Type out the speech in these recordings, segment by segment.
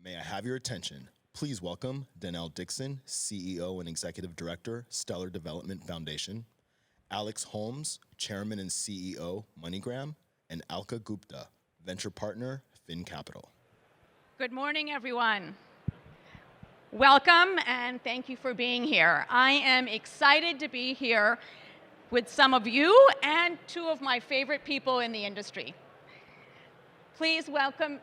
May I have your attention? Please welcome Danelle Dixon, CEO and Executive Director, Stellar Development Foundation, Alex Holmes, Chairman and CEO, MoneyGram, and Alka Gupta, Venture Partner, Fin Capital. Good morning, everyone. Welcome, and thank you for being here. I am excited to be here with some of you and two of my favorite people in the industry. Please welcome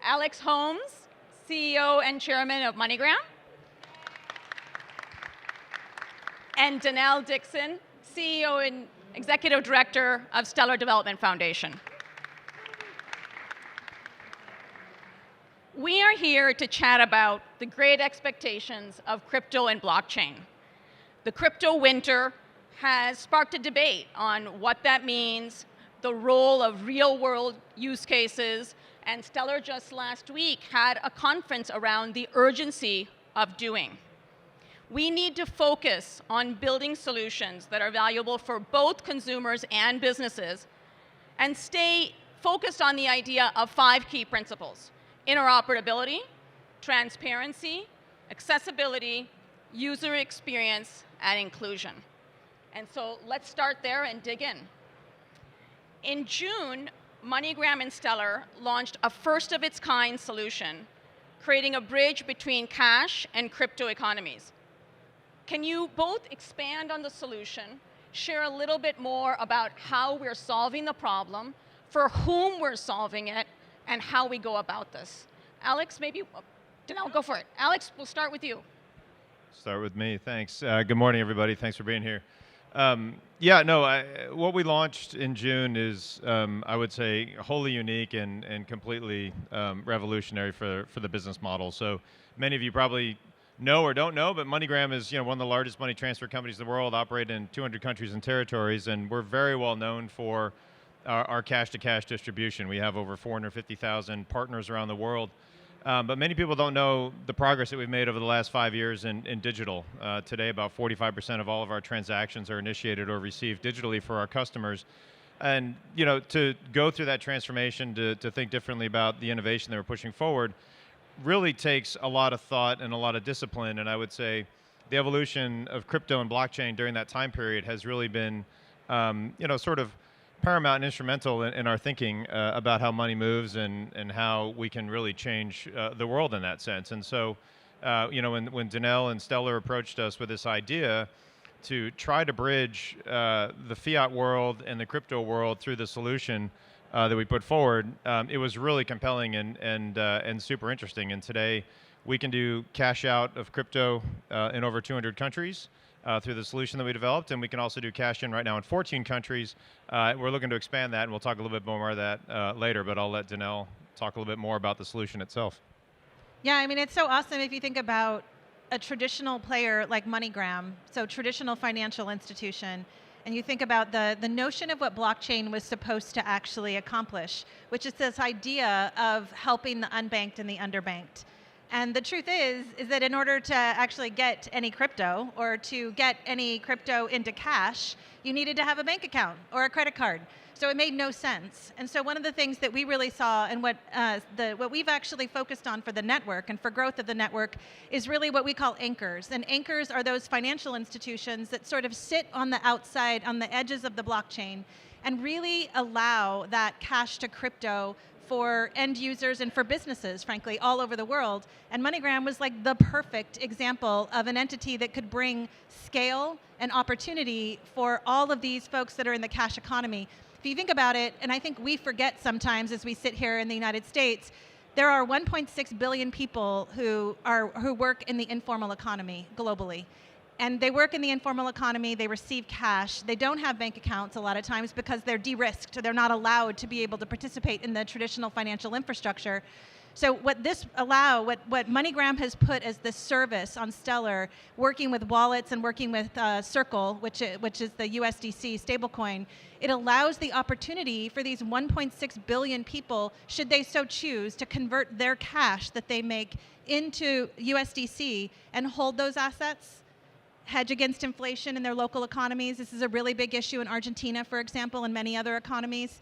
Alex Holmes, CEO and Chairman of MoneyGram, and Danelle Dixon, CEO and Executive Director of Stellar Development Foundation. We are here to chat about the great expectations of crypto and blockchain. The crypto winter has sparked a debate on what that means, the role of real-world use cases, and Stellar just last week had a conference around the urgency of doing. We need to focus on building solutions that are valuable for both consumers and businesses and stay focused on the idea of 5 key principles: interoperability, transparency, accessibility, user experience, and inclusion. And so let's start there and dig in. In June, MoneyGram and Stellar launched a first-of-its-kind solution, creating a bridge between cash and crypto economies. Can you both expand on the solution, share a little bit more about how we're solving the problem, for whom we're solving it, and how we go about this? Alex, maybe, Danelle, go for it. Alex, we'll start with you. Start with me, thanks. Good morning, everybody. Thanks for being here. What we launched in June is, I would say, wholly unique and completely revolutionary for the business model. So many of you probably know or don't know, but MoneyGram is one of the largest money transfer companies in the world, operate in 200 countries and territories, and we're very well known for our cash-to-cash distribution. We have over 450,000 partners around the world. But many people don't know the progress that we've made over the last 5 years in digital. Today, about 45% of all of our transactions are initiated or received digitally for our customers. And to go through that transformation, to think differently about the innovation that we're pushing forward, really takes a lot of thought and a lot of discipline. And I would say the evolution of crypto and blockchain during that time period has really been, sort of paramount and instrumental in our thinking about how money moves and how we can really change the world in that sense. And so, when Danelle and Stellar approached us with this idea to try to bridge the fiat world and the crypto world through the solution that we put forward, it was really compelling and super interesting. And today, we can do cash out of crypto in over 200 countries. Through the solution that we developed, and we can also do cash in right now in 14 countries. We're looking to expand that, and we'll talk a little bit more about that later, but I'll let Danelle talk a little bit more about the solution itself. Yeah, I mean, it's so awesome if you think about a traditional player like MoneyGram, so traditional financial institution, and you think about the notion of what blockchain was supposed to actually accomplish, which is this idea of helping the unbanked and the underbanked. And the truth is that in order to actually get any crypto or to get any crypto into cash, you needed to have a bank account or a credit card. So it made no sense. And so one of the things that we really saw and what we've actually focused on for the network and for growth of the network is really what we call anchors. And anchors are those financial institutions that sort of sit on the outside, on the edges of the blockchain, and really allow that cash to crypto for end users and for businesses, frankly, all over the world. And MoneyGram was like the perfect example of an entity that could bring scale and opportunity for all of these folks that are in the cash economy. If you think about it, and I think we forget sometimes as we sit here in the United States, there are 1.6 billion people who work in the informal economy globally. And they work in the informal economy, they receive cash, they don't have bank accounts a lot of times because they're de-risked, they're not allowed to be able to participate in the traditional financial infrastructure. So what MoneyGram has put as this service on Stellar, working with wallets and working with Circle, which is the USDC stablecoin, it allows the opportunity for these 1.6 billion people, should they so choose, to convert their cash that they make into USDC and hold those assets, hedge against inflation in their local economies. This is a really big issue in Argentina, for example, and many other economies.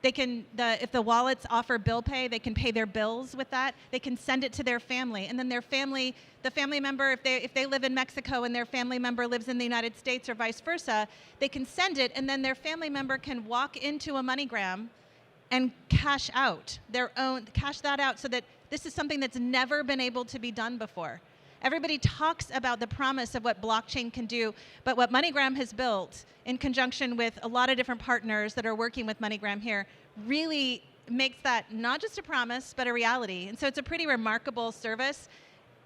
They can, if the wallets offer bill pay, they can pay their bills with that. They can send it to their family, and then their family, the family member, if they live in Mexico and their family member lives in the United States or vice versa, they can send it, and then their family member can walk into a MoneyGram and cash that out, so that this is something that's never been able to be done before. Everybody talks about the promise of what blockchain can do, but what MoneyGram has built in conjunction with a lot of different partners that are working with MoneyGram here really makes that not just a promise, but a reality. And so it's a pretty remarkable service.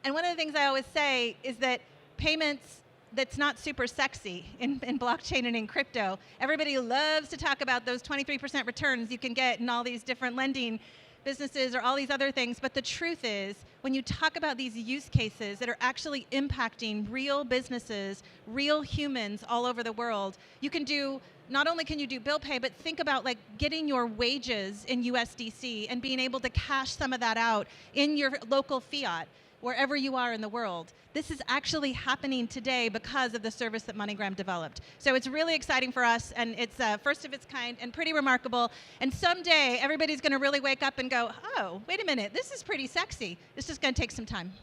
And one of the things I always say is that payments that's not super sexy in blockchain and in crypto. Everybody loves to talk about those 23% returns you can get in all these different lending businesses or all these other things, but the truth is, when you talk about these use cases that are actually impacting real businesses, real humans all over the world, you can do, not only can you do bill pay, but think about like getting your wages in USDC and being able to cash some of that out in your local fiat, wherever you are in the world. This is actually happening today because of the service that MoneyGram developed. So it's really exciting for us, and it's first of its kind and pretty remarkable. And someday, everybody's going to really wake up and go, oh, wait a minute, this is pretty sexy. It's just going to take some time.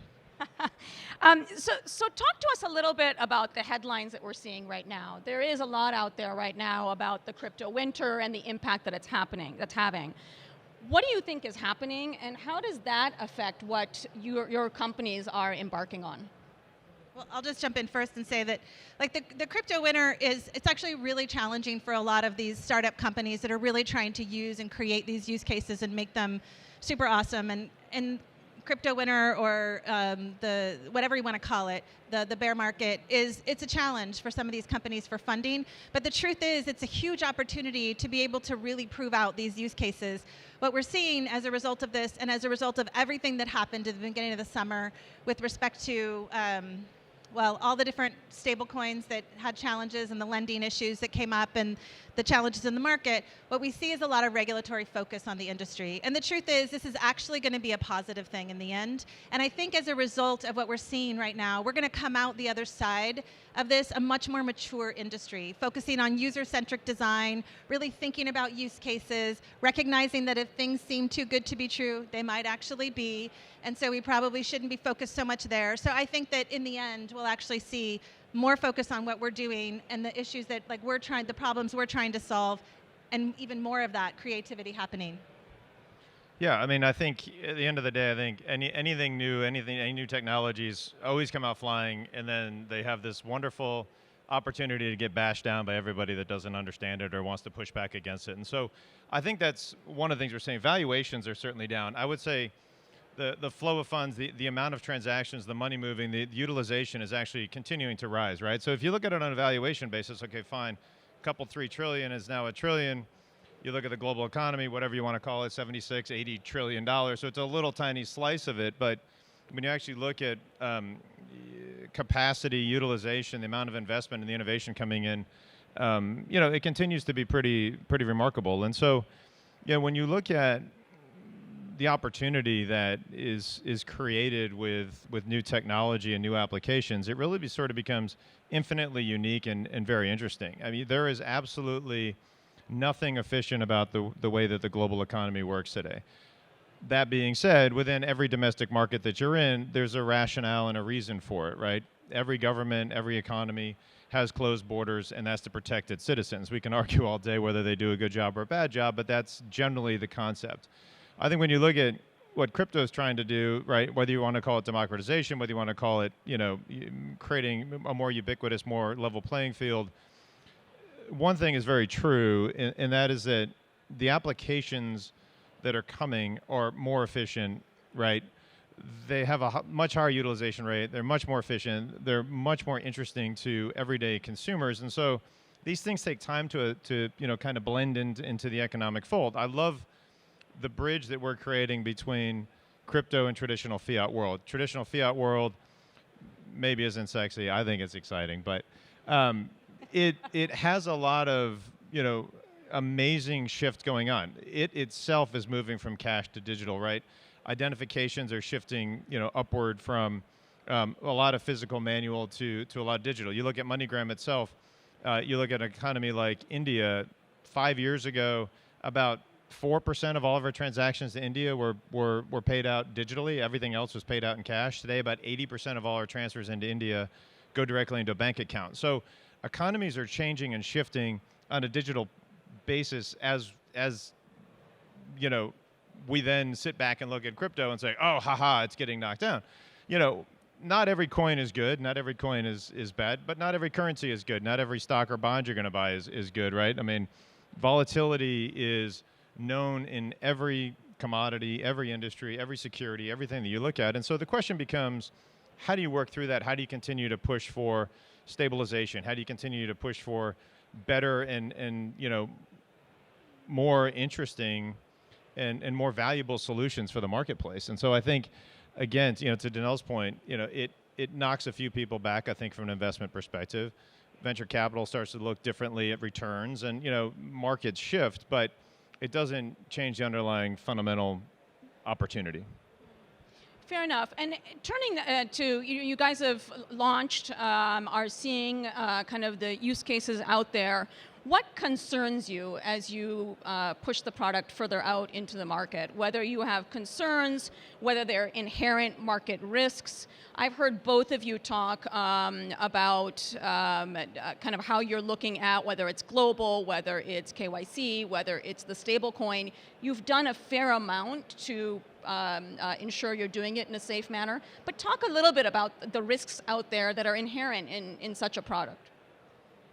So talk to us a little bit about the headlines that we're seeing right now. There is a lot out there right now about the crypto winter and the impact that it's having. What do you think is happening, and how does that affect what your companies are embarking on? Well, I'll just jump in first and say that like the crypto winter it's actually really challenging for a lot of these startup companies that are really trying to use and create these use cases and make them super awesome. And crypto winter, or the whatever you want to call it, the bear market, it's a challenge for some of these companies for funding. But the truth is, it's a huge opportunity to be able to really prove out these use cases. What we're seeing as a result of this, and as a result of everything that happened at the beginning of the summer with respect to all the different stable coins that had challenges and the lending issues that came up and the challenges in the market, what we see is a lot of regulatory focus on the industry. And the truth is, this is actually going to be a positive thing in the end. And I think as a result of what we're seeing right now, we're going to come out the other side of this a much more mature industry, focusing on user-centric design, really thinking about use cases, recognizing that if things seem too good to be true, they might actually be. And so we probably shouldn't be focused so much there. So I think that in the end, we'll actually see more focus on what we're doing and the issues that the problems we're trying to solve, and even more of that creativity happening. Yeah, I mean, I think at the end of the day, I think any new technologies always come out flying, and then they have this wonderful opportunity to get bashed down by everybody that doesn't understand it or wants to push back against it. And so I think that's one of the things we're saying. Valuations are certainly down. I would say the flow of funds, the amount of transactions, the money moving, the utilization is actually continuing to rise, right? So if you look at it on a valuation basis, okay, fine, $3 trillion is now $1 trillion. You look at the global economy, whatever you want to call it, $76, $80 trillion. So it's a little tiny slice of it, but when you actually look at capacity, utilization, the amount of investment and the innovation coming in, it continues to be pretty remarkable. And so, when you look at the opportunity that is created with new technology and new applications, it really sort of becomes infinitely unique and very interesting. I mean, there is absolutely nothing efficient about the way that the global economy works today. That being said, within every domestic market that you're in, there's a rationale and a reason for it, right? Every government, every economy has closed borders, and that's to protect its citizens. We can argue all day whether they do a good job or a bad job, but that's generally the concept. I think when you look at what crypto is trying to do, right, whether you want to call it democratization, whether you want to call it, creating a more ubiquitous, more level playing field, one thing is very true, and that is that the applications that are coming are more efficient, right? They have a much higher utilization rate. They're much more efficient. They're much more interesting to everyday consumers. And so these things take time to kind of blend into the economic fold. I love the bridge that we're creating between crypto and traditional fiat world. Traditional fiat world maybe isn't sexy. I think it's exciting, but it has a lot of amazing shift going on. It itself is moving from cash to digital, right? Identifications are shifting upward from a lot of physical manual to a lot of digital. You look at MoneyGram itself. You look at an economy like India. 5 years ago, about 4% of all of our transactions in India were paid out digitally. Everything else was paid out in cash. Today, about 80% of all our transfers into India go directly into a bank account. So economies are changing and shifting on a digital basis as you know, we then sit back and look at crypto and say, oh, haha, it's getting knocked down. You know, not every coin is good. Not every coin is bad, but not every currency is good. Not every stock or bond you're going to buy is good, right? I mean, volatility is known in every commodity, every industry, every security, everything that you look at. And so the question becomes, how do you work through that? How do you continue to push for stabilization? How do you continue to push for better and you know, more interesting and more valuable solutions for the marketplace? And so I think, again, you know, to Danelle's point, you know, it knocks a few people back, I think, from an investment perspective. Venture capital starts to look differently at returns, and, you know, markets shift, but it doesn't change the underlying fundamental opportunity. Fair enough. And turning to, you guys have launched, are seeing kind of the use cases out there. What concerns you as you push the product further out into the market? Whether you have concerns, whether they're inherent market risks. I've heard both of you talk about kind of how you're looking at whether it's global, whether it's KYC, whether it's the stablecoin. You've done a fair amount to ensure you're doing it in a safe manner. But talk a little bit about the risks out there that are inherent in such a product.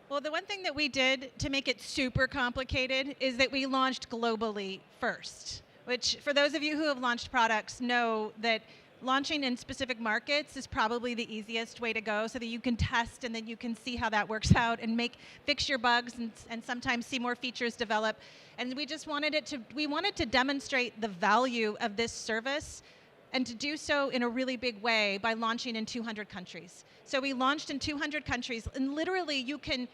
Well, the one thing that we did to make it super complicated is that we launched globally first, which for those of you who have launched products know that launching in specific markets is probably the easiest way to go so that you can test and then you can see how that works out and fix your bugs and sometimes see more features develop. And we just wanted we wanted to demonstrate the value of this service and to do so in a really big way by launching in 200 countries. So we launched in 200 countries, and literally you can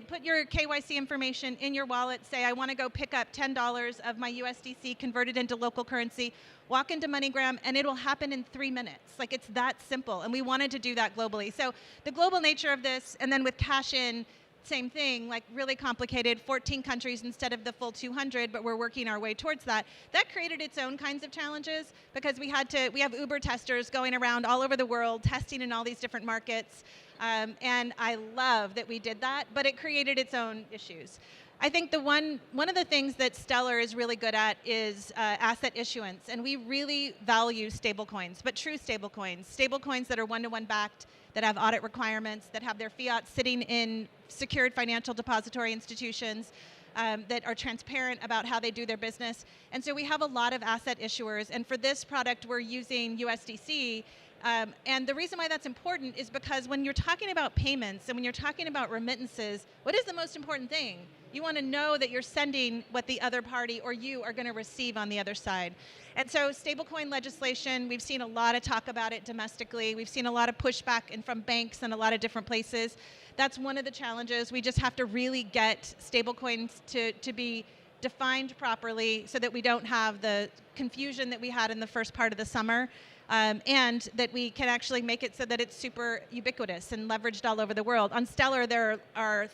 put your KYC information in your wallet, say, I want to go pick up $10 of my USDC, convert it into local currency, walk into MoneyGram, and it will happen in 3 minutes. Like, it's that simple, and we wanted to do that globally. So the global nature of this, and then with cash in, same thing, like really complicated, 14 countries instead of the full 200, but we're working our way towards that. That created its own kinds of challenges because we have Uber testers going around all over the world, testing in all these different markets. And I love that we did that, but it created its own issues. I think one of the things that Stellar is really good at is asset issuance, and we really value stablecoins, but true stablecoins that are one-to-one backed, that have audit requirements, that have their fiat sitting in secured financial depository institutions, that are transparent about how they do their business. And so we have a lot of asset issuers, and for this product we're using USDC. And the reason why that's important is because when you're talking about payments and when you're talking about remittances, what is the most important thing? You want to know that you're sending what the other party or you are going to receive on the other side. And so stablecoin legislation, we've seen a lot of talk about it domestically. We've seen a lot of pushback from banks and a lot of different places. That's one of the challenges. We just have to really get stablecoins to be defined properly so that we don't have the confusion that we had in the first part of the summer. And that we can actually make it so that it's super ubiquitous and leveraged all over the world. On Stellar, there are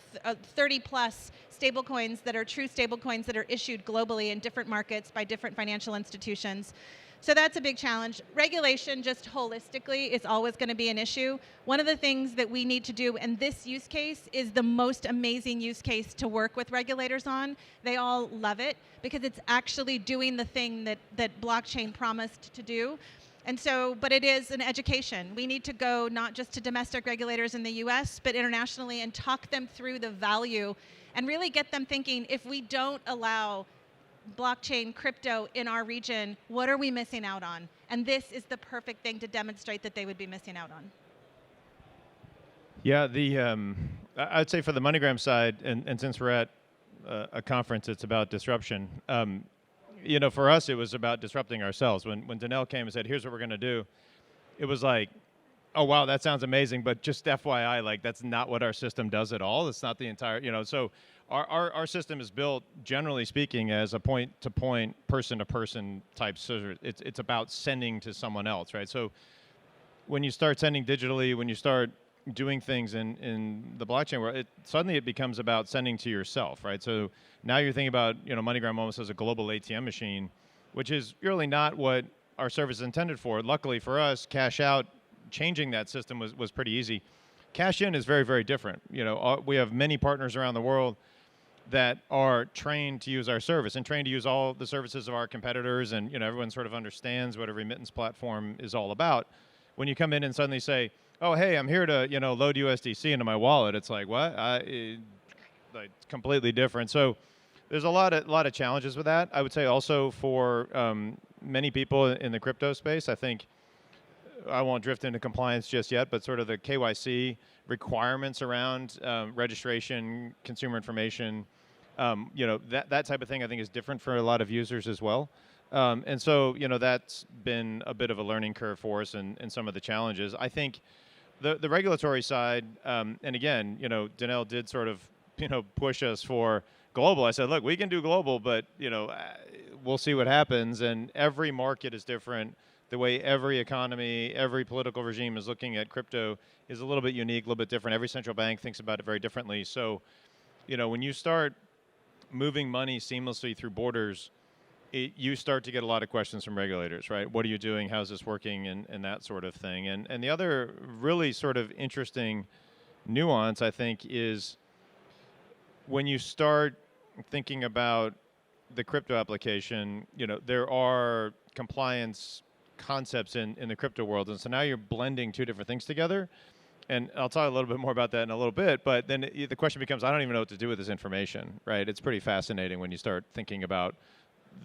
30 plus stablecoins that are true stablecoins that are issued globally in different markets by different financial institutions. So that's a big challenge. Regulation, just holistically, is always going to be an issue. One of the things that we need to do, and this use case is the most amazing use case to work with regulators on. They all love it because it's actually doing the thing that blockchain promised to do. And so, but it is an education. We need to go not just to domestic regulators in the US, but internationally and talk them through the value and really get them thinking, if we don't allow blockchain crypto in our region, what are we missing out on? And this is the perfect thing to demonstrate that they would be missing out on. Yeah, I'd say for the MoneyGram side, and since we're at a conference that's about disruption, you know, for us, it was about disrupting ourselves. When Danelle came and said, here's what we're going to do, it was like, oh, wow, that sounds amazing, but just FYI, like, that's not what our system does at all. It's not the entire, you know, so our system is built, generally speaking, as a point-to-point, person-to-person type service. It's about sending to someone else, right? So when you start sending digitally, when you start doing things in the blockchain world, suddenly it becomes about sending to yourself, right? So now you're thinking about, MoneyGram almost as a global ATM machine, which is really not what our service is intended for. Luckily for us, cash out, changing that system was pretty easy. Cash in is very, very different. We have many partners around the world that are trained to use our service and trained to use all the services of our competitors, and everyone sort of understands what a remittance platform is all about. When you come in and suddenly say, "Oh, hey, I'm here to load USDC into my wallet," it's like, what? Like completely different. So there's a lot of challenges with that. I would say also for many people in the crypto space, I think I won't drift into compliance just yet, but sort of the KYC requirements around registration, consumer information, that type of thing I think is different for a lot of users as well. And so, that's been a bit of a learning curve for us and some of the challenges. I think the regulatory side, and again, Danelle did sort of, push us for global. I said, look, we can do global, but, we'll see what happens. And every market is different. The way every economy, every political regime is looking at crypto is a little bit unique, a little bit different. Every central bank thinks about it very differently. So, when you start moving money seamlessly through borders, you start to get a lot of questions from regulators, right? What are you doing? How's this working? And that sort of thing. And the other really sort of interesting nuance, I think, is when you start thinking about the crypto application, there are compliance concepts in the crypto world. And so now you're blending two different things together. And I'll talk a little bit more about that in a little bit, but then the question becomes, I don't even know what to do with this information, right? It's pretty fascinating when you start thinking about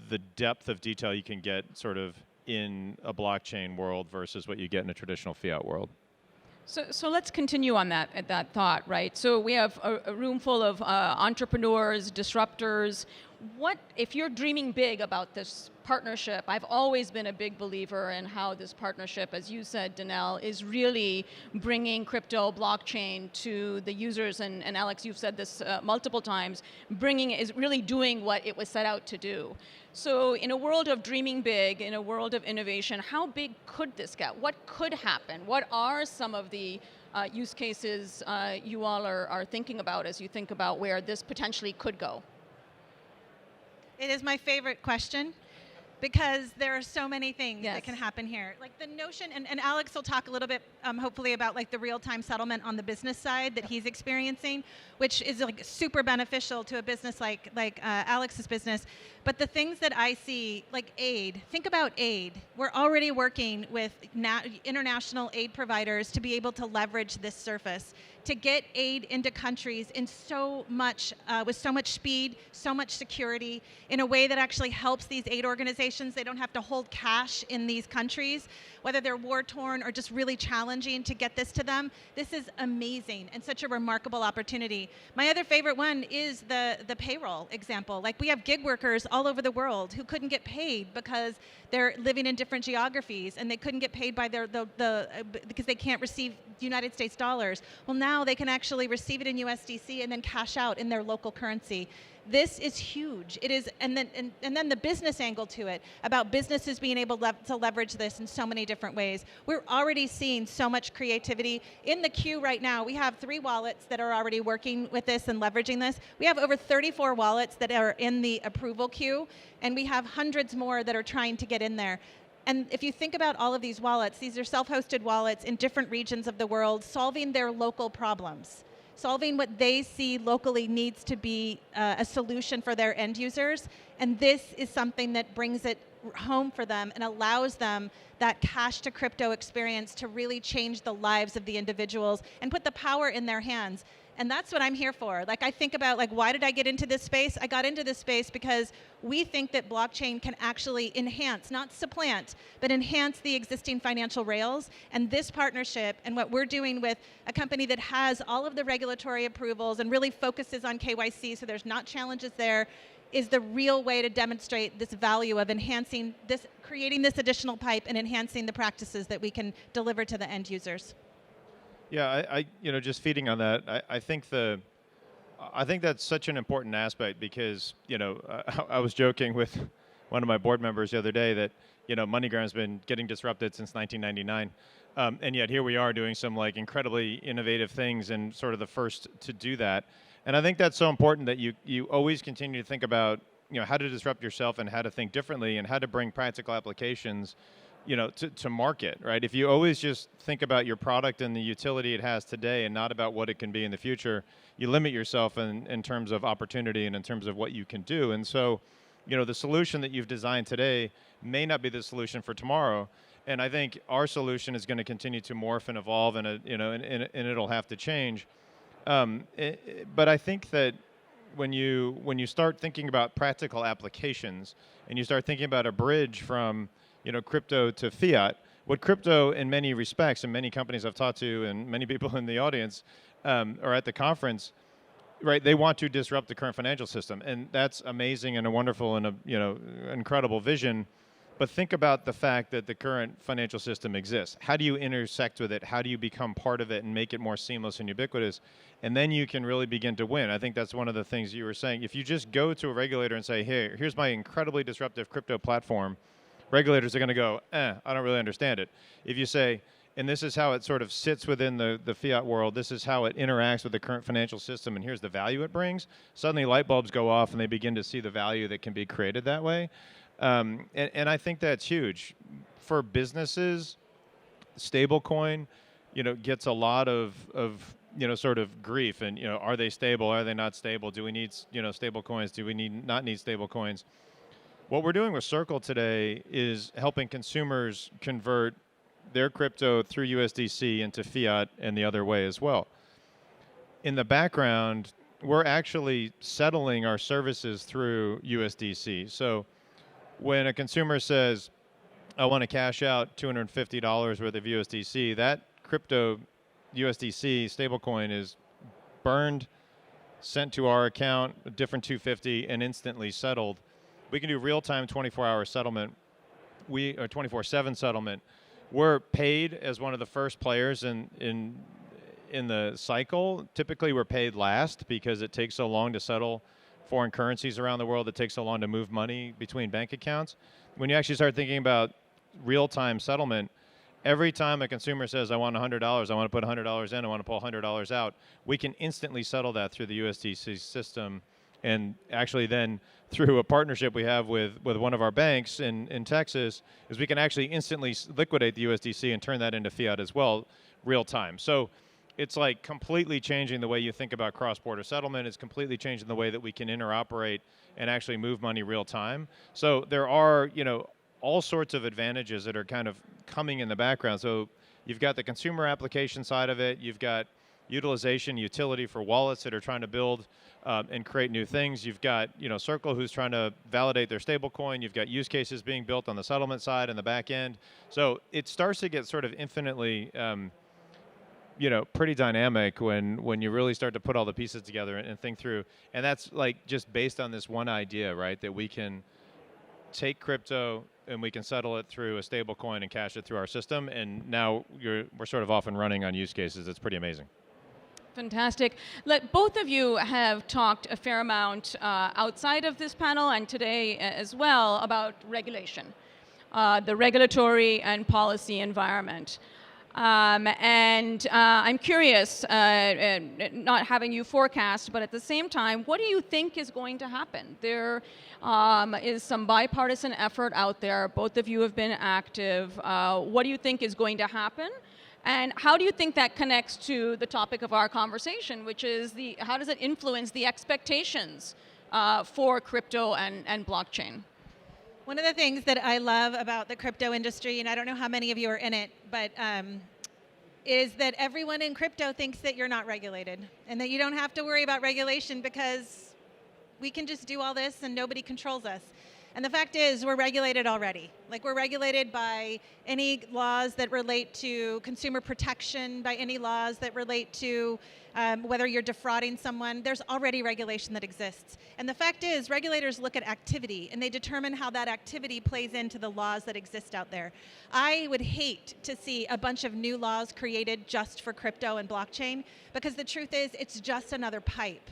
the depth of detail you can get sort of in a blockchain world versus what you get in a traditional fiat world. So let's continue on that thought, right? So we have a room full of entrepreneurs, disruptors. What if you're dreaming big about this partnership? I've always been a big believer in how this partnership, as you said, Danelle, is really bringing crypto, blockchain to the users. And Alex, you've said this multiple times. Is really doing what it was set out to do. So in a world of dreaming big, in a world of innovation, how big could this get? What could happen? What are some of the use cases you all are thinking about as you think about where this potentially could go? It is my favorite question because there are so many things Yes. that can happen here. Like the notion, and Alex will talk a little bit, hopefully, about like the real-time settlement on the business side that he's experiencing, which is like super beneficial to a business like Alex's business. But the things that I see, like aid, think about aid. We're already working with international aid providers to be able to leverage this surface, to get aid into countries in so much, with so much speed, so much security, in a way that actually helps these aid organizations. They don't have to hold cash in these countries, whether they're war-torn or just really challenging to get this to them. This is amazing and such a remarkable opportunity. My other favorite one is the payroll example. Like we have gig workers all over the world who couldn't get paid because they're living in different geographies and they couldn't get paid by because they can't receive United States dollars. Well, now they can actually receive it in USDC and then cash out in their local currency. This is huge. It is, and then the business angle to it, about businesses being able to leverage this in so many different ways. We're already seeing so much creativity. In the queue right now, we have 3 wallets that are already working with this and leveraging this. We have over 34 wallets that are in the approval queue, and we have hundreds more that are trying to get in there. And if you think about all of these wallets, these are self-hosted wallets in different regions of the world, solving their local problems. Solving what they see locally needs to be a solution for their end users. And this is something that brings it home for them and allows them that cash to crypto experience to really change the lives of the individuals and put the power in their hands. And that's what I'm here for. Like I think about why did I get into this space? I got into this space because we think that blockchain can actually enhance, not supplant, but enhance the existing financial rails. And this partnership and what we're doing with a company that has all of the regulatory approvals and really focuses on KYC, so there's not challenges there, is the real way to demonstrate this value of enhancing this, creating this additional pipe and enhancing the practices that we can deliver to the end users. Yeah, I just feeding on that, I think that's such an important aspect because, I was joking with one of my board members the other day that, MoneyGram's been getting disrupted since 1999. And yet here we are doing some like incredibly innovative things and sort of the first to do that. And I think that's so important that you always continue to think about, how to disrupt yourself and how to think differently and how to bring practical applications, to market, right? If you always just think about your product and the utility it has today and not about what it can be in the future, you limit yourself in terms of opportunity and in terms of what you can do. And so, the solution that you've designed today may not be the solution for tomorrow. And I think our solution is going to continue to morph and evolve, and it'll have to change. But I think that when you start thinking about practical applications and you start thinking about a bridge from crypto to fiat, what crypto in many respects, and many companies I've talked to and many people in the audience or at the conference, right, they want to disrupt the current financial system. And that's amazing and a wonderful and incredible vision. But think about the fact that the current financial system exists. How do you intersect with it? How do you become part of it and make it more seamless and ubiquitous? And then you can really begin to win. I think that's one of the things you were saying. If you just go to a regulator and say, hey, here's my incredibly disruptive crypto platform, regulators are going to go, I don't really understand it. If you say, and this is how it sort of sits within the fiat world, this is how it interacts with the current financial system, and here's the value it brings, suddenly light bulbs go off and they begin to see the value that can be created that way. And I think that's huge. For businesses, stablecoin, gets a lot of sort of grief. And, are they stable? Are they not stable? Do we need, stable coins? Do we not need stable coins? What we're doing with Circle today is helping consumers convert their crypto through USDC into fiat and the other way as well. In the background, we're actually settling our services through USDC. So when a consumer says, I want to cash out $250 worth of USDC, that crypto USDC stablecoin is burned, sent to our account, a different 250, and instantly settled. We can do real-time 24-hour settlement, or 24/7 settlement. We're paid as one of the first players in the cycle. Typically, we're paid last because it takes so long to settle foreign currencies around the world. It takes so long to move money between bank accounts. When you actually start thinking about real-time settlement, every time a consumer says, I want $100, I want to put $100 in, I want to pull $100 out, we can instantly settle that through the USDC system. And actually then through a partnership we have with one of our banks in Texas, is we can actually instantly liquidate the USDC and turn that into fiat as well, real time. So it's like completely changing the way you think about cross-border settlement. It's completely changing the way that we can interoperate and actually move money real time. So there are, all sorts of advantages that are kind of coming in the background. So you've got the consumer application side of it. You've got utilization, utility for wallets that are trying to build and create new things. You've got, Circle, who's trying to validate their stablecoin. You've got use cases being built on the settlement side and the back end. So it starts to get sort of infinitely pretty dynamic when you really start to put all the pieces together and think through. And that's like just based on this one idea, right? That we can take crypto and we can settle it through a stable coin and cash it through our system. And now we're sort of off and running on use cases. It's pretty amazing. Fantastic. Both of you have talked a fair amount outside of this panel and today as well about regulation, the regulatory and policy environment. And I'm curious, not having you forecast, but at the same time, what do you think is going to happen? There is some bipartisan effort out there. Both of you have been active. What do you think is going to happen? And how do you think that connects to the topic of our conversation, which is how does it influence the expectations for crypto and blockchain? One of the things that I love about the crypto industry, and I don't know how many of you are in it, but is that everyone in crypto thinks that you're not regulated and that you don't have to worry about regulation because we can just do all this and nobody controls us. And the fact is, we're regulated already. Like, we're regulated by any laws that relate to consumer protection, by any laws that relate to whether you're defrauding someone. There's already regulation that exists. And the fact is, regulators look at activity, and they determine how that activity plays into the laws that exist out there. I would hate to see a bunch of new laws created just for crypto and blockchain, because the truth is, it's just another pipe.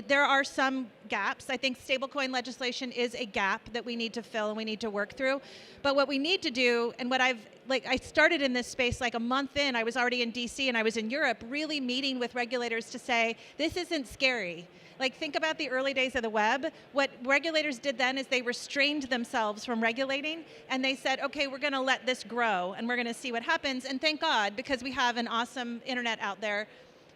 There are some gaps. I think stablecoin legislation is a gap that we need to fill and we need to work through. through. But what we need to do, and what I started in this space like a month in, I was already in DC and I was in Europe, really meeting with regulators to say, this isn't scary. Like, think about the early days of the web. What regulators did then is they restrained themselves from regulating, and they said, okay, we're going to let this grow, and we're going to see what happens. And thank God, because we have an awesome internet out there.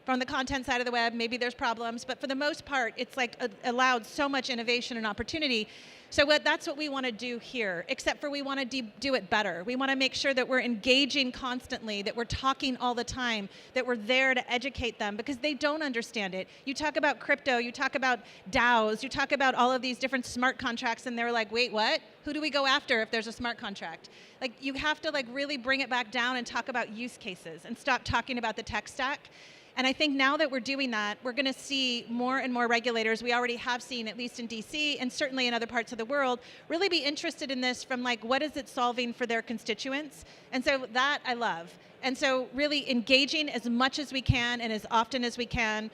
From the content side of the web, maybe there's problems, but for the most part, it's like allowed so much innovation and opportunity. So that's what we want to do here, except for we want to do it better. We want to make sure that we're engaging constantly, that we're talking all the time, that we're there to educate them, because they don't understand it. You talk about crypto, you talk about DAOs, you talk about all of these different smart contracts, and they're like, wait, what? Who do we go after if there's a smart contract? Like, you have to like really bring it back down and talk about use cases and stop talking about the tech stack. And I think now that we're doing that, we're going to see more and more regulators. We already have seen, at least in DC and certainly in other parts of the world, really be interested in this from like, what is it solving for their constituents? And so that I love. And so really engaging as much as we can and as often as we can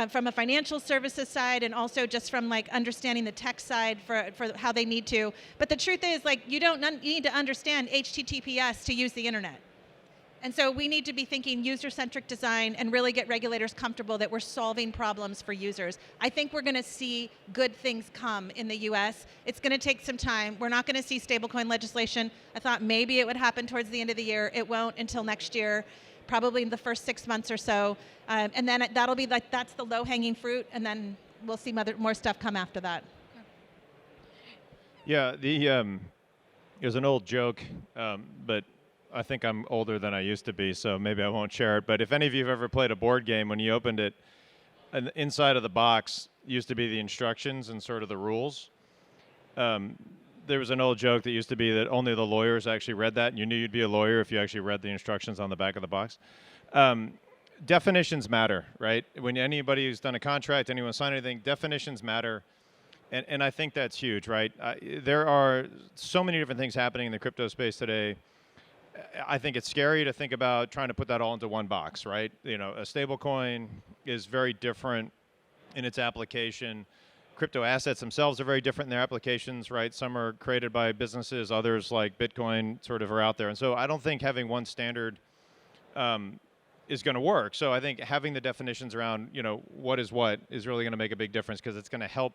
from a financial services side, and also just from like understanding the tech side for how they need to. But the truth is, like, you need to understand HTTPS to use the internet. And so we need to be thinking user-centric design and really get regulators comfortable that we're solving problems for users. I think we're going to see good things come in the US. It's going to take some time. We're not going to see stablecoin legislation. I thought maybe it would happen towards the end of the year. It won't until next year, probably in the first 6 months or so. And then that'll be like, that's the low-hanging fruit, and then we'll see more stuff come after that. Yeah, there's an old joke, but I think I'm older than I used to be, so maybe I won't share it. But if any of you have ever played a board game, when you opened it, and inside of the box used to be the instructions and sort of the rules. There was an old joke that used to be that only the lawyers actually read that, and you knew you'd be a lawyer if you actually read the instructions on the back of the box. Definitions matter, right? When anybody who's done a contract, anyone signed anything, definitions matter. And I think that's huge, right? There are so many different things happening in the crypto space today. I think it's scary to think about trying to put that all into one box, right? You know, a stable coin is very different in its application. Crypto assets themselves are very different in their applications, right? Some are created by businesses, others like Bitcoin sort of are out there. And so I don't think having one standard is going to work. So I think having the definitions around, you know, what is really going to make a big difference, because it's going to help,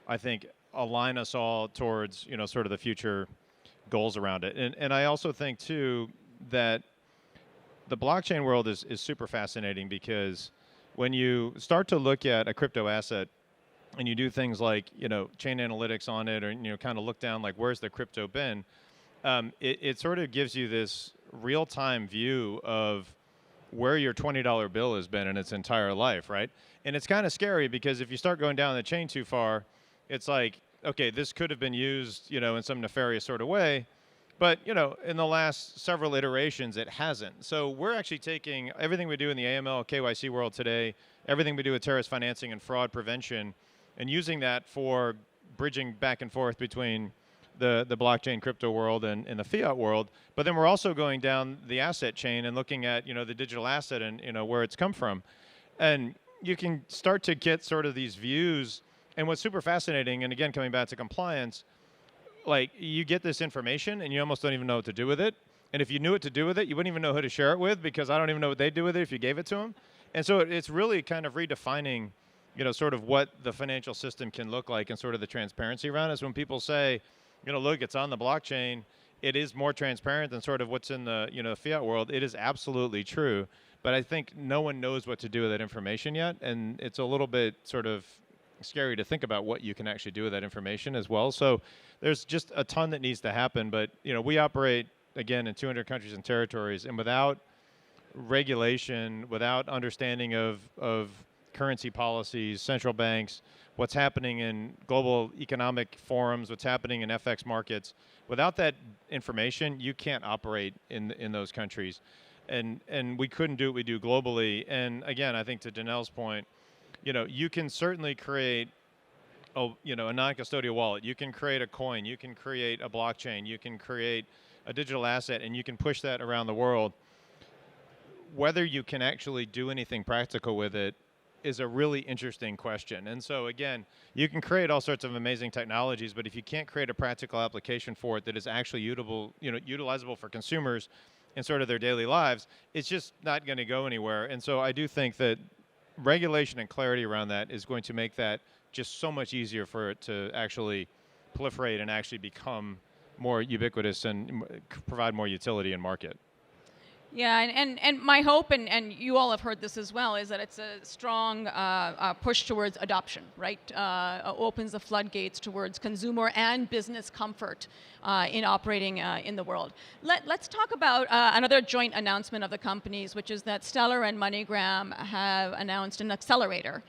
I think, align us all towards, you know, sort of the future goals around it. And I also think too that the blockchain world is super fascinating, because when you start to look at a crypto asset and you do things like, you know, chain analytics on it, or, you know, kind of look down like, where's the crypto been? It sort of gives you this real-time view of where your $20 bill has been in its entire life, right? And it's kind of scary, because if you start going down the chain too far, it's like, okay, this could have been used, you know, in some nefarious sort of way, but, you know, in the last several iterations, it hasn't. So we're actually taking everything we do in the AML, KYC world today, everything we do with terrorist financing and fraud prevention, and using that for bridging back and forth between the blockchain crypto world and the fiat world. But then we're also going down the asset chain and looking at, you know, the digital asset and, you know, where it's come from. And you can start to get sort of these views. And what's super fascinating, and again, coming back to compliance, like, you get this information and you almost don't even know what to do with it. And if you knew what to do with it, you wouldn't even know who to share it with, because I don't even know what they'd do with it if you gave it to them. And so it's really kind of redefining, you know, sort of what the financial system can look like, and sort of the transparency around it. So when people say, you know, look, it's on the blockchain, it is more transparent than sort of what's in the, you know, fiat world. It is absolutely true. But I think no one knows what to do with that information yet. And it's a little bit sort of scary to think about what you can actually do with that information as well. So there's just a ton that needs to happen. But, you know, we operate, again, in 200 countries and territories, and without regulation, without understanding of currency policies, central banks, what's happening in global economic forums, what's happening in FX markets, without that information, you can't operate in those countries. And we couldn't do what we do globally. And again, I think to Danelle's point, you know, you can certainly create a non-custodial wallet. You can create a coin. You can create a blockchain. You can create a digital asset, and you can push that around the world. Whether you can actually do anything practical with it is a really interesting question. And so again, you can create all sorts of amazing technologies, but if you can't create a practical application for it that is actually utilizable for consumers in sort of their daily lives, it's just not going to go anywhere. And so I do think that regulation and clarity around that is going to make that just so much easier for it to actually proliferate and actually become more ubiquitous and provide more utility in market. Yeah, and my hope, and you all have heard this as well, is that it's a strong push towards adoption, right? Opens the floodgates towards consumer and business comfort in operating in the world. Let's talk about another joint announcement of the companies, which is that Stellar and MoneyGram have announced an accelerator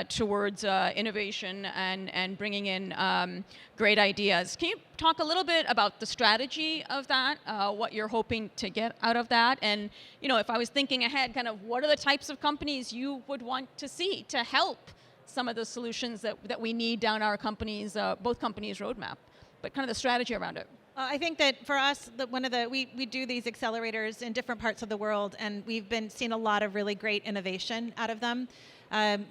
towards innovation and bringing in great ideas. Can you talk a little bit about the strategy of that, what you're hoping to get out of that? And if I was thinking ahead, kind of what are the types of companies you would want to see to help some of the solutions that we need down our companies, both companies' roadmap, but kind of the strategy around it? I think that for us, we do these accelerators in different parts of the world, and we've been seeing a lot of really great innovation out of them.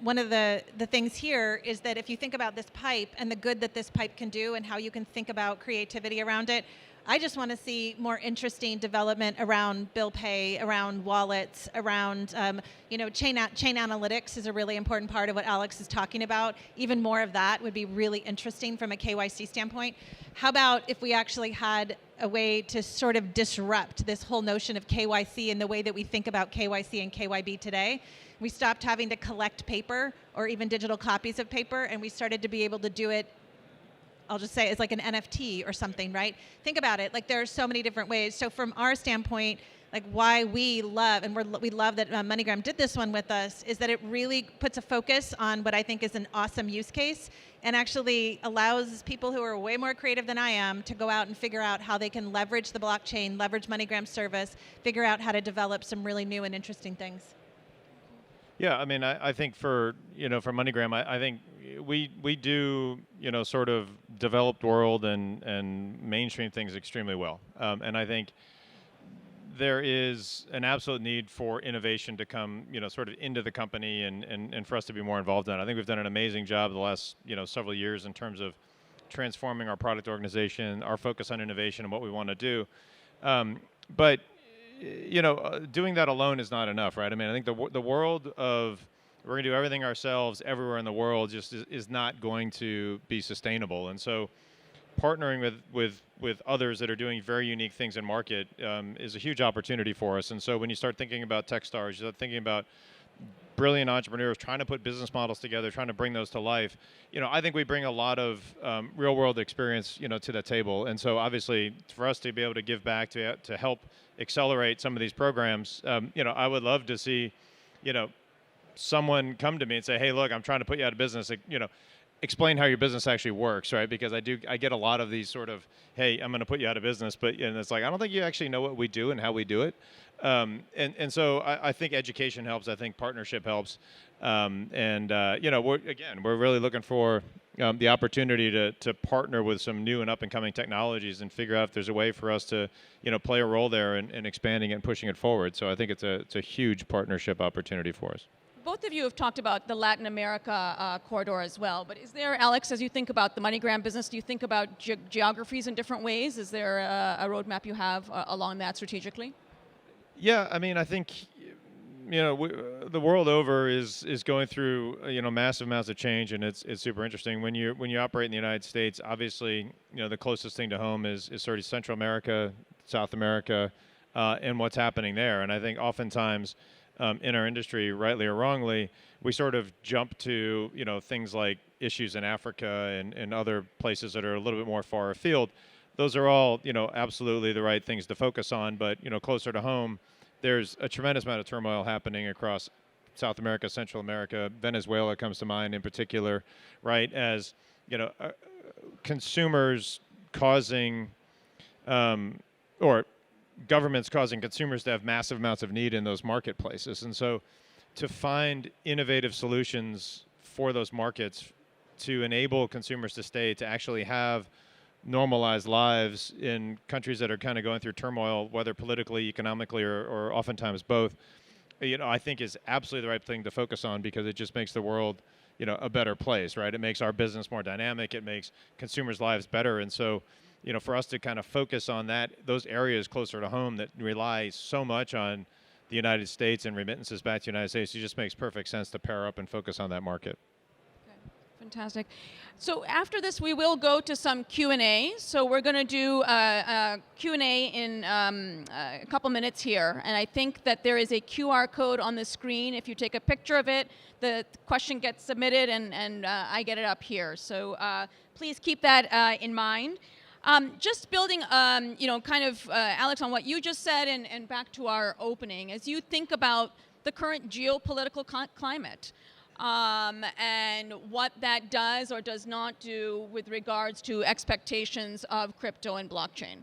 One of the things here is that if you think about this pipe and the good that this pipe can do and how you can think about creativity around it, I just want to see more interesting development around bill pay, around wallets, around chain analytics is a really important part of what Alex is talking about. Even more of that would be really interesting from a KYC standpoint. How about if we actually had a way to sort of disrupt this whole notion of KYC and the way that we think about KYC and KYB today? We stopped having to collect paper or even digital copies of paper, and we started to be able to do it, I'll just say, it's like an NFT or something, right? Think about it. Like, there are so many different ways. So from our standpoint, like why we love, and we love that MoneyGram did this one with us, is that it really puts a focus on what I think is an awesome use case and actually allows people who are way more creative than I am to go out and figure out how they can leverage the blockchain, leverage MoneyGram's service, figure out how to develop some really new and interesting things. Yeah, I mean, I think for MoneyGram, I think we do sort of developed world and mainstream things extremely well, and I think there is an absolute need for innovation to come sort of into the company and for us to be more involved in it. I think we've done an amazing job the last several years in terms of transforming our product organization, our focus on innovation and what we want to do, but doing that alone is not enough, right? I mean, I think the world of we're going to do everything ourselves everywhere in the world just is not going to be sustainable. And so partnering with others that are doing very unique things in market is a huge opportunity for us. And so when you start thinking about Techstars, you start thinking about brilliant entrepreneurs trying to put business models together, trying to bring those to life. I think we bring a lot of real world experience, to that table. And so obviously for us to be able to give back to help accelerate some of these programs, I would love to see, someone come to me and say, hey, look, I'm trying to put you out of business. Explain how your business actually works, right? Because I get a lot of these sort of, hey, I'm going to put you out of business, but it's like, I don't think you actually know what we do and how we do it. And so I think education helps. I think partnership helps. We're really looking for the opportunity to partner with some new and up and coming technologies and figure out if there's a way for us to, play a role there in expanding it and pushing it forward. So I think it's a huge partnership opportunity for us. Both of you have talked about the Latin America corridor as well, but is there, Alex, as you think about the MoneyGram business, do you think about geographies in different ways? Is there a roadmap you have along that strategically? Yeah, I mean, I think, the world over is going through, massive amounts of change, and it's super interesting. When you operate in the United States, obviously, the closest thing to home is sort of Central America, South America, and what's happening there. And I think oftentimes, in our industry, rightly or wrongly, we sort of jump to things like issues in Africa and other places that are a little bit more far afield. Those are all absolutely the right things to focus on, but closer to home, there's a tremendous amount of turmoil happening across South America, Central America. Venezuela comes to mind in particular, right? As consumers causing or governments causing consumers to have massive amounts of need in those marketplaces. And so to find innovative solutions for those markets to enable consumers to stay, to actually have normalized lives in countries that are kind of going through turmoil, whether politically, economically, or oftentimes both, I think is absolutely the right thing to focus on, because it just makes the world, a better place, right? It makes our business more dynamic. It makes consumers' lives better. And so, for us to kind of focus on those areas closer to home that rely so much on the United States and remittances back to the United States, it just makes perfect sense to pair up and focus on that market. Fantastic. So after this, we will go to some Q&A. So we're going to do a Q&A in a couple minutes here. And I think that there is a QR code on the screen. If you take a picture of it, the question gets submitted, and I get it up here. So please keep that in mind. Just building, Alex, on what you just said, and back to our opening, as you think about the current geopolitical climate, and what that does or does not do with regards to expectations of crypto and blockchain.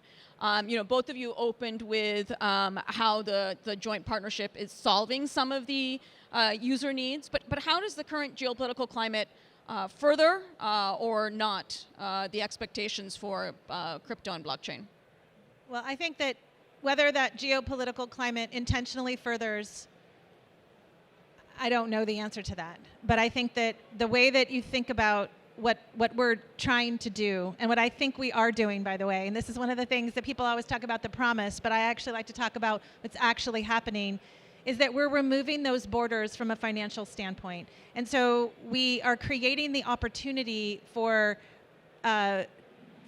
Both of you opened with how the joint partnership is solving some of the user needs, but how does the current geopolitical climate further or not the expectations for crypto and blockchain? Well, I think that whether that geopolitical climate intentionally furthers, I don't know the answer to that. But I think that the way that you think about what we're trying to do, and what I think we are doing, by the way, and this is one of the things that people always talk about, the promise, but I actually like to talk about what's actually happening, is that we're removing those borders from a financial standpoint. And so we are creating the opportunity for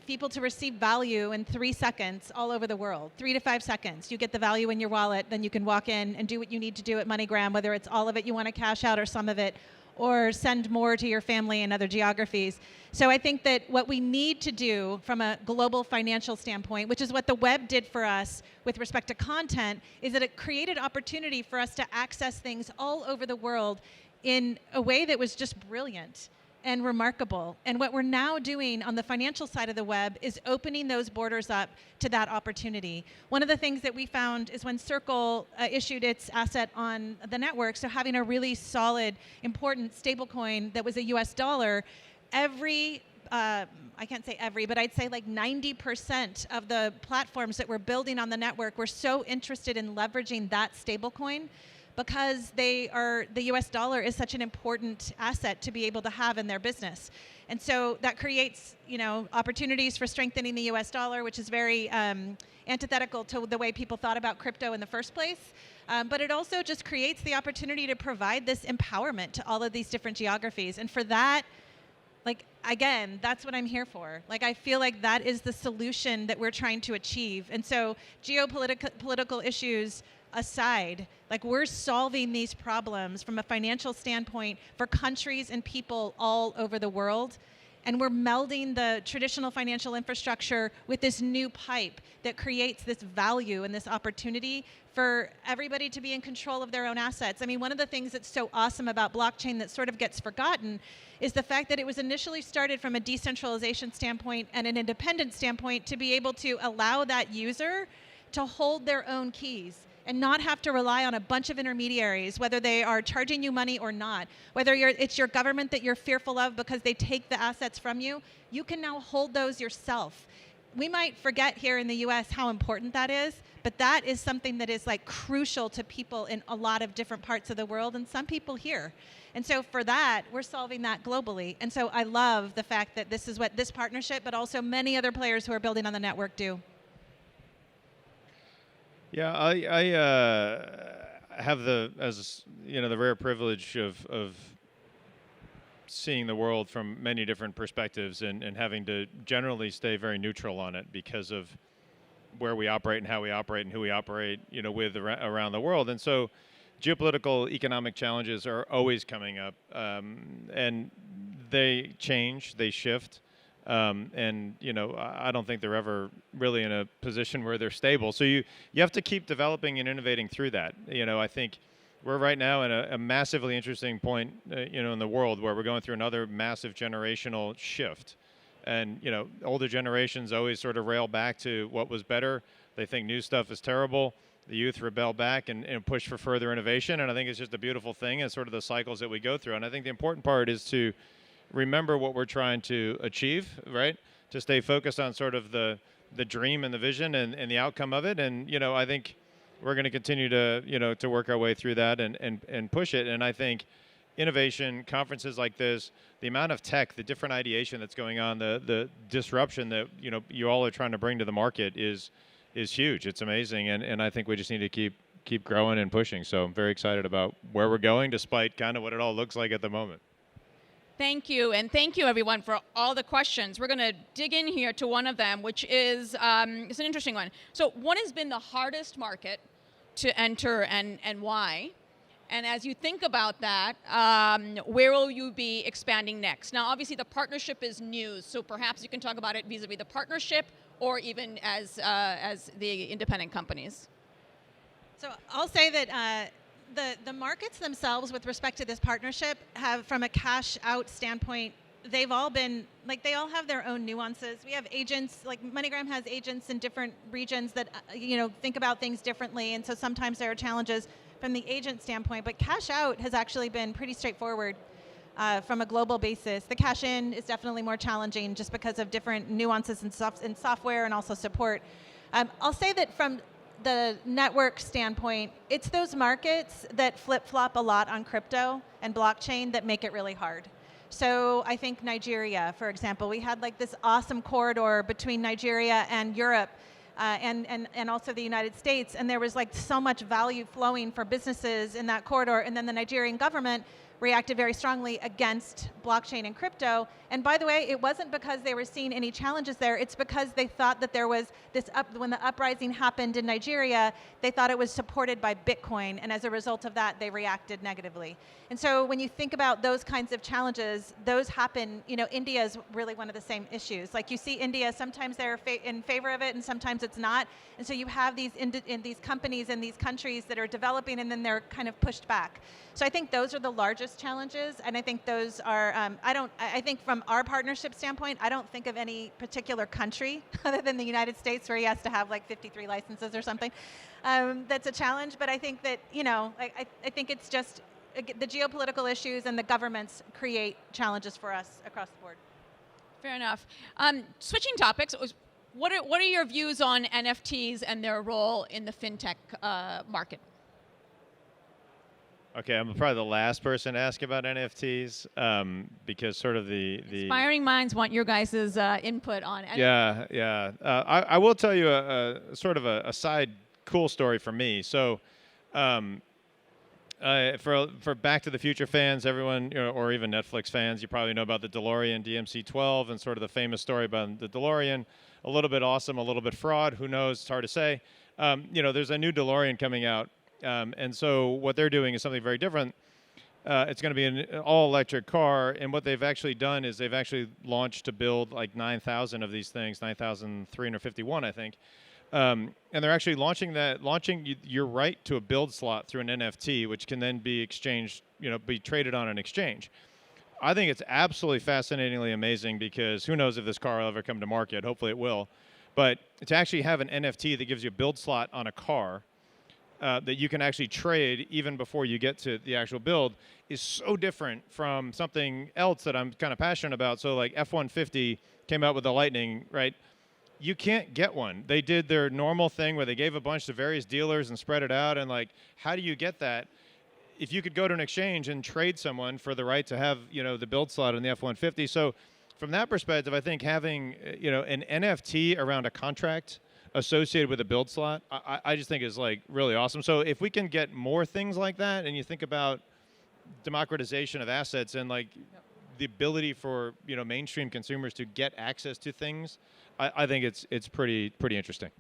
people to receive value in 3 seconds all over the world. 3 to 5 seconds. You get the value in your wallet, then you can walk in and do what you need to do at MoneyGram, whether it's all of it you want to cash out or some of it, or send more to your family in other geographies. So I think that what we need to do from a global financial standpoint, which is what the web did for us with respect to content, is that it created opportunity for us to access things all over the world in a way that was just brilliant and remarkable. And what we're now doing on the financial side of the web is opening those borders up to that opportunity. One of the things that we found is when Circle issued its asset on the network, so having a really solid, important stablecoin that was a US dollar, I can't say every, but I'd say like 90% of the platforms that were building on the network were so interested in leveraging that stablecoin, because the US dollar is such an important asset to be able to have in their business. And so that creates, opportunities for strengthening the US dollar, which is very antithetical to the way people thought about crypto in the first place. But it also just creates the opportunity to provide this empowerment to all of these different geographies. And for that, again, that's what I'm here for. I feel like that is the solution that we're trying to achieve. And so geopolitical issues aside, we're solving these problems from a financial standpoint for countries and people all over the world. And we're melding the traditional financial infrastructure with this new pipe that creates this value and this opportunity for everybody to be in control of their own assets. I mean, one of the things that's so awesome about blockchain that sort of gets forgotten is the fact that it was initially started from a decentralization standpoint and an independent standpoint to be able to allow that user to hold their own keys and not have to rely on a bunch of intermediaries, whether they are charging you money or not. Whether it's your government that you're fearful of because they take the assets from you, you can now hold those yourself. We might forget here in the US how important that is, but that is something that is crucial to people in a lot of different parts of the world, and some people here. And so for that, we're solving that globally. And so I love the fact that this is what this partnership, but also many other players who are building on the network do. Yeah, I have the rare privilege of seeing the world from many different perspectives and having to generally stay very neutral on it because of where we operate and how we operate and who we operate, with around the world. And so geopolitical economic challenges are always coming up, and they change, they shift. And I don't think they're ever really in a position where they're stable. So you have to keep developing and innovating through that. I think we're right now in a massively interesting point, in the world where we're going through another massive generational shift. And older generations always sort of rail back to what was better. They think new stuff is terrible. The youth rebel back and push for further innovation. And I think it's just a beautiful thing. It's sort of the cycles that we go through. And I think the important part is to remember what we're trying to achieve, right? To stay focused on sort of the dream and the vision and the outcome of it. And, I think we're going to continue to to work our way through that and push it. And I think innovation, conferences like this, the amount of tech, the different ideation that's going on, the disruption that you all are trying to bring to the market is huge. It's amazing, and I think we just need to keep growing and pushing. So I'm very excited about where we're going, despite kind of what it all looks like at the moment. Thank you, and thank you everyone for all the questions. We're going to dig in here to one of them, which is it's an interesting one. So, what has been the hardest market to enter, and why? And as you think about that, where will you be expanding next? Now, obviously, the partnership is news, so perhaps you can talk about it vis-a-vis the partnership, or even as the independent companies. So I'll say that the markets themselves, with respect to this partnership, have, from a cash out standpoint, they've all been, like, they all have their own nuances. We have agents, like MoneyGram has agents in different regions that think about things differently, and so sometimes there are challenges from the agent standpoint, but cash out has actually been pretty straightforward from a global basis. The cash in is definitely more challenging just because of different nuances in software and also support. I'll say that from the network standpoint, it's those markets that flip-flop a lot on crypto and blockchain that make it really hard. So I think Nigeria, for example, we had like this awesome corridor between Nigeria and Europe, and also the United States, and there was like so much value flowing for businesses in that corridor, and then the Nigerian government reacted very strongly against blockchain and crypto. And by the way, it wasn't because they were seeing any challenges there, it's because they thought that there was this when the uprising happened in Nigeria, they thought it was supported by Bitcoin, and as a result of that, they reacted negatively. And so when you think about those kinds of challenges, those happen, India is really one of the same issues. Like, you see India, sometimes they're in favor of it and sometimes it's not. And so you have these companies in these countries that are developing, and then they're kind of pushed back. So I think those are the largest challenges, and I think those are, I think from our partnership standpoint, I don't think of any particular country other than the United States, where he has to have like 53 licenses or something. That's a challenge, but I think that, I think it's just the geopolitical issues and the governments create challenges for us across the board. Fair enough. Switching topics, what are your views on NFTs and their role in the fintech market? Okay, I'm probably the last person to ask about NFTs because sort of the Inspiring minds want your guys' input on NFTs. Yeah. I will tell you a sort of a side cool story for me. So for Back to the Future fans, everyone, or even Netflix fans, you probably know about the DeLorean DMC-12 and sort of the famous story about the DeLorean. A little bit awesome, a little bit fraud. Who knows? It's hard to say. There's a new DeLorean coming out. And so what they're doing is something very different. It's going to be an all-electric car, and what they've actually done is they've actually launched to build like 9,000 of these things, 9,351, I think. And they're actually launching your right to a build slot through an NFT, which can then be exchanged, be traded on an exchange. I think it's absolutely fascinatingly amazing, because who knows if this car will ever come to market. Hopefully it will. But to actually have an NFT that gives you a build slot on a car that you can actually trade even before you get to the actual build is so different from something else that I'm kind of passionate about. So like F-150 came out with the Lightning, right? You can't get one. They did their normal thing where they gave a bunch to various dealers and spread it out. And like, how do you get that? If you could go to an exchange and trade someone for the right to have, the build slot in the F-150. So from that perspective, I think having, an NFT around a contract associated with a build slot, I just think is like really awesome. So if we can get more things like that, and you think about democratization of assets and like the ability for mainstream consumers to get access to things, I think it's pretty interesting.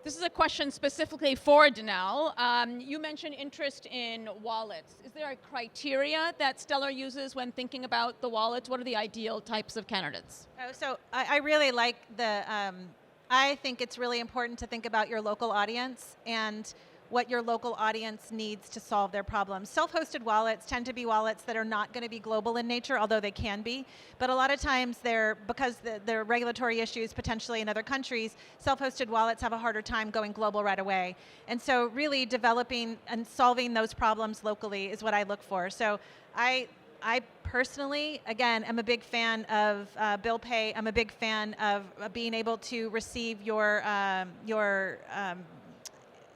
This is a question specifically for Danelle. You mentioned interest in wallets. Is there a criteria that Stellar uses when thinking about the wallets? What are the ideal types of candidates? So I really like I think it's really important to think about your local audience and what your local audience needs to solve their problems. Self-hosted wallets tend to be wallets that are not going to be global in nature, although they can be. But a lot of times because there are regulatory issues potentially in other countries, self-hosted wallets have a harder time going global right away. And so really developing and solving those problems locally is what I look for. So I personally, again, am a big fan of bill pay. I'm a big fan of being able to receive your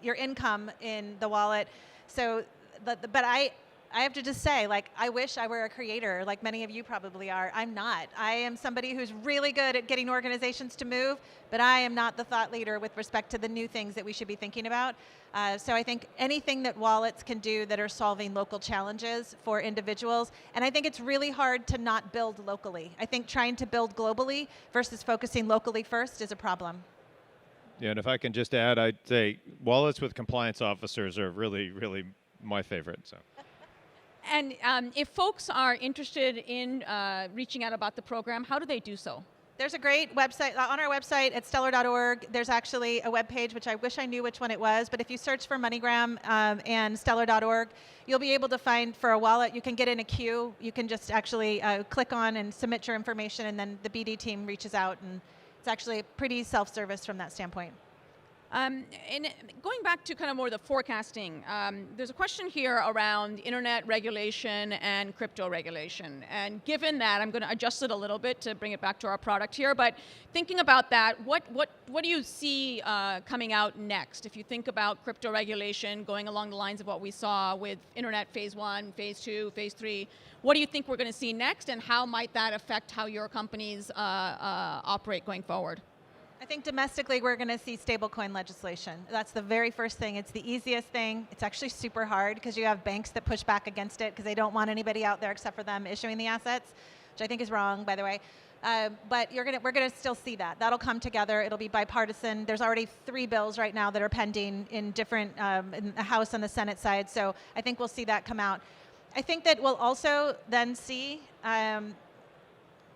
your income in the wallet. So, but I have to just say, like, I wish I were a creator, like many of you probably are. I'm not. I am somebody who's really good at getting organizations to move, but I am not the thought leader with respect to the new things that we should be thinking about. So I think anything that wallets can do that are solving local challenges for individuals, and I think it's really hard to not build locally. I think trying to build globally versus focusing locally first is a problem. Yeah, and if I can just add, I'd say wallets with compliance officers are really, really my favorite. So. And if folks are interested in reaching out about the program, how do they do so? There's a great website, on our website at stellar.org, there's actually a web page, which I wish I knew which one it was, but if you search for MoneyGram and stellar.org, you'll be able to find for a wallet, you can get in a queue, you can just actually click on and submit your information, and then the BD team reaches out, and it's actually pretty self-service from that standpoint. And going back to kind of more the forecasting, there's a question here around internet regulation and crypto regulation. And given that, I'm going to adjust it a little bit to bring it back to our product here. But thinking about that, what do you see coming out next? If you think about crypto regulation going along the lines of what we saw with internet phase 1, phase 2, phase 3, what do you think we're going to see next, and how might that affect how your companies operate going forward? I think domestically we're going to see stablecoin legislation. That's the very first thing. It's the easiest thing. It's actually super hard because you have banks that push back against it because they don't want anybody out there except for them issuing the assets, which I think is wrong, by the way. But we're going to still see that. That'll come together. It'll be bipartisan. There's already 3 bills right now that are pending in different, in the House and the Senate side. So I think we'll see that come out. I think that we'll also then see,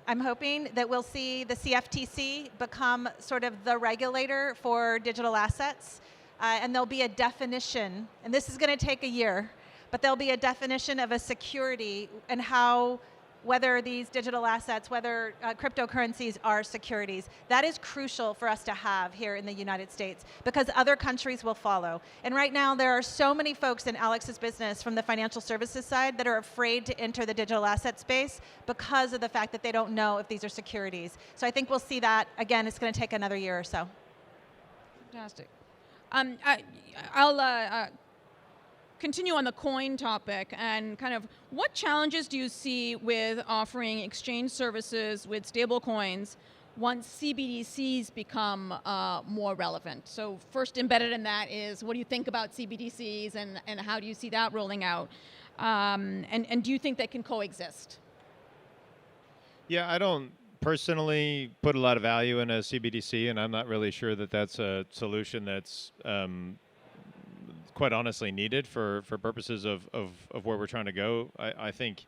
I'm hoping that we'll see the CFTC become sort of the regulator for digital assets, and there'll be a definition, and this is going to take a year, but there'll be a definition of a security and how, whether these digital assets, whether cryptocurrencies are securities. That is crucial for us to have here in the United States because other countries will follow. And right now there are so many folks in Alex's business from the financial services side that are afraid to enter the digital asset space because of the fact that they don't know if these are securities. So I think we'll see that. Again, it's going to take another year or so. Fantastic. I'll continue on the coin topic, and kind of what challenges do you see with offering exchange services with stable coins once CBDCs become more relevant? So first embedded in that is, what do you think about CBDCs, and how do you see that rolling out? And do you think they can coexist? Yeah, I don't personally put a lot of value in a CBDC, and I'm not really sure that that's a solution that's quite honestly needed for purposes of where we're trying to go. I think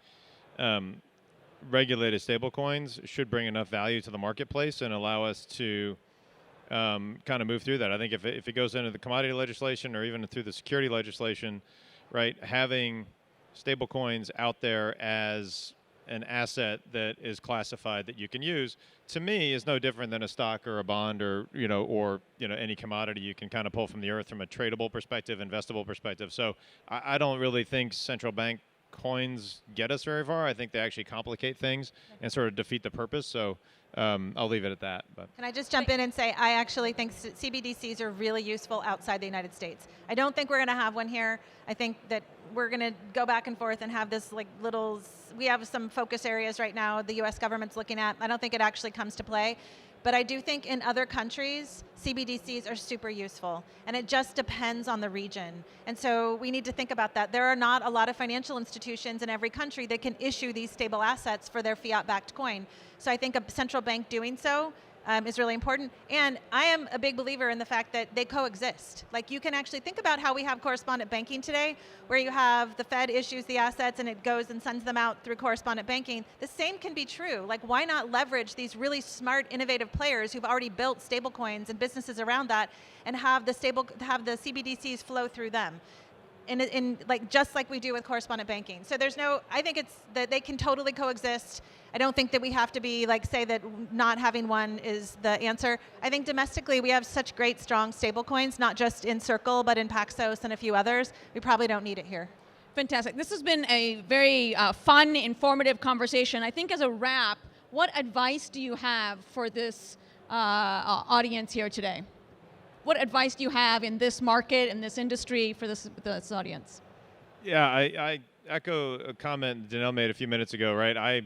regulated stablecoins should bring enough value to the marketplace and allow us to kind of move through that. I think if it goes into the commodity legislation or even through the security legislation, right, having stablecoins out there as an asset that is classified that you can use, to me, is no different than a stock or a bond or any commodity you can kind of pull from the earth from a tradable perspective, investable perspective. So I don't really think central bank coins get us very far. I think they actually complicate things and sort of defeat the purpose. So I'll leave it at that. But can I just jump in and say, I actually think CBDCs are really useful outside the United States. I don't think we're going to have one here. I think that we're going to go back and forth and have this like little, we have some focus areas right now the US government's looking at. I don't think it actually comes to play. But I do think in other countries, CBDCs are super useful, and it just depends on the region. And so we need to think about that. There are not a lot of financial institutions in every country that can issue these stable assets for their fiat-backed coin. So I think a central bank doing so is really important. And I am a big believer in the fact that they coexist. Like, you can actually think about how we have correspondent banking today, where you have the Fed issues the assets and it goes and sends them out through correspondent banking. The same can be true. Like, why not leverage these really smart, innovative players who've already built stable coins and businesses around that, and have the CBDCs flow through them? In like just like we do with correspondent banking. So I think it's that they can totally coexist. I don't think that we have to be like say that not having one is the answer. I think domestically we have such great strong stable coins, not just in Circle, but in Paxos and a few others. We probably don't need it here. Fantastic. This has been a very fun, informative conversation. I think as a wrap, what advice do you have for this audience here today? what advice do you have in this market, in this industry for this audience? Yeah, I echo a comment Danelle made a few minutes ago, right?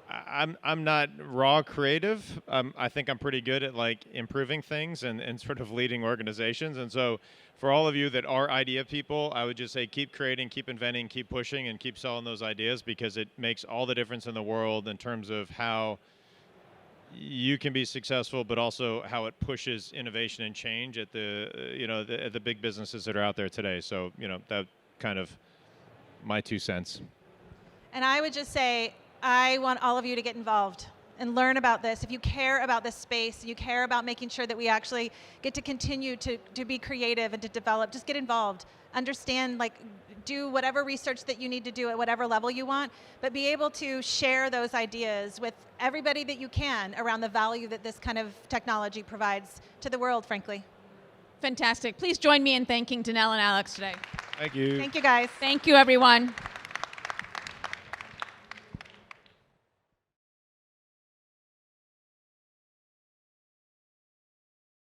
I'm not raw creative. I think I'm pretty good at like improving things and sort of leading organizations. And so for all of you that are idea people, I would just say keep creating, keep inventing, keep pushing, and keep selling those ideas, because it makes all the difference in the world in terms of how you can be successful, but also how it pushes innovation and change at at the big businesses that are out there today. So, that kind of my 2 cents. And I would just say, I want all of you to get involved and learn about this. If you care about this space, you care about making sure that we actually get to continue to be creative and to develop, just get involved. Understand, like, do whatever research that you need to do at whatever level you want, but be able to share those ideas with everybody that you can around the value that this kind of technology provides to the world, frankly. Fantastic. Please join me in thanking Danelle and Alex today. Thank you. Thank you, guys. Thank you, everyone.